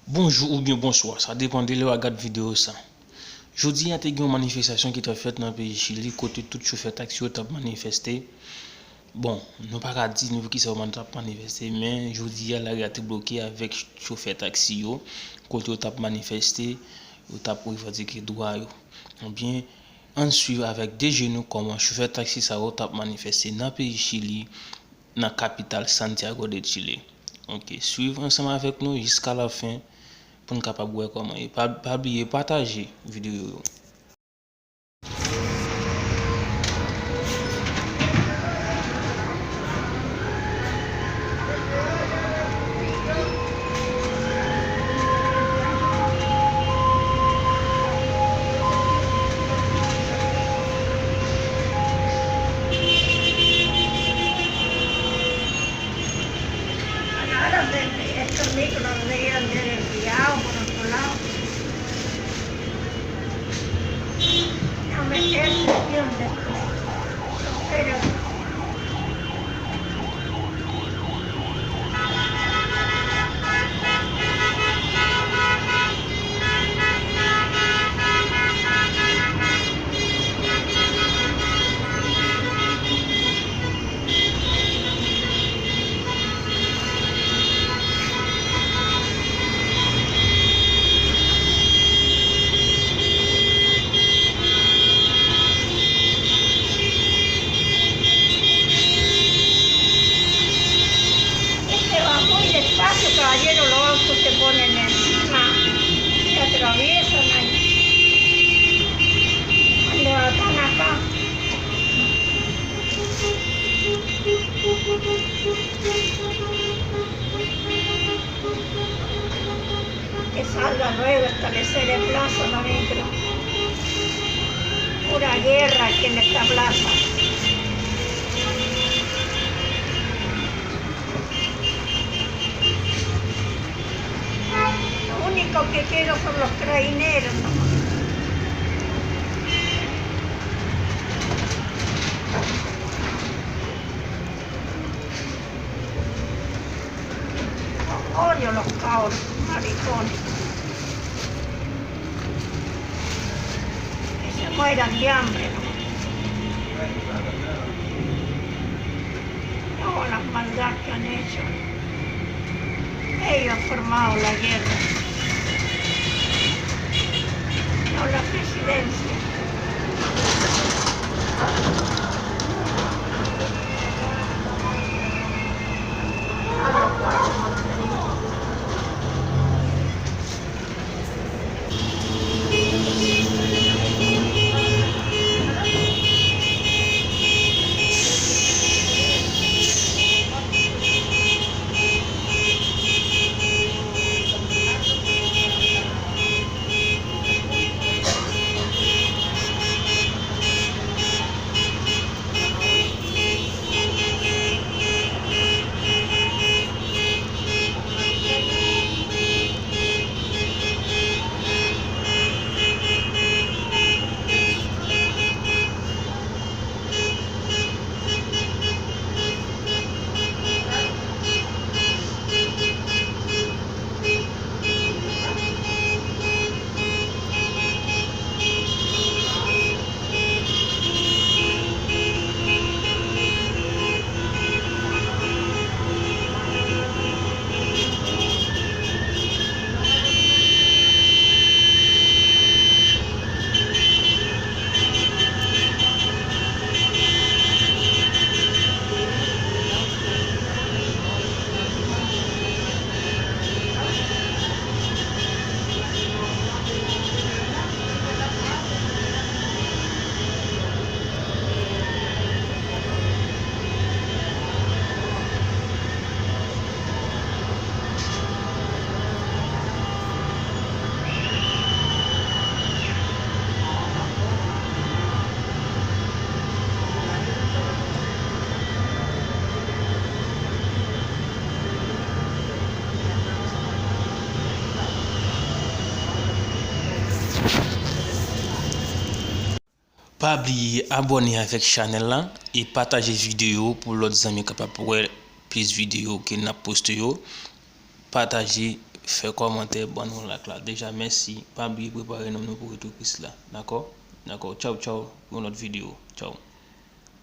Bonjour ou bien bonsoir, ça dépend de la regarde vidéo ça. Jeudi, il y a une manifestation qui est faite dans le pays Chili, côté tout chauffeur taxi a manifesté. Bon, nous pas dire nous qui ça manifester, mais jeudi, il a été bloqué avec chauffeur taxi côté a manifesté, a revendiqué droit ou bien on suit avec des jeunes comment chauffeur taxi ça a manifesté dans le pays Chili, dans la capitale Santiago de Chile. OK, suivre ensemble avec nous jusqu'à la fin pour nous capable voir comment et pas oublier partager vidéo. Estos micros los deberían de haber enviado por otro lado. No me es cuestión de pero caballero, los autos se ponen encima, se atraviesan ahí, cuando están acá. Que salga luego establecer en Plaza La Negra. Pura guerra aquí en esta plaza. Lo único que quiero son los carabineros nomás. Odio los cabros, maricones. Que se mueran de hambre, ¿no? Todas las maldades que han hecho. Ellos han formado la guerra, no la presidencia. Pas oublier abonner avec channel là et partager vidéo pour l'autres amis capables de voir plus vidéo que n'a posté yo. Partager faire commentaire, bon nous là. Déjà merci, pas oublier préparer nous pour retour là. D'accord? Ciao ciao pour notre vidéo. Ciao.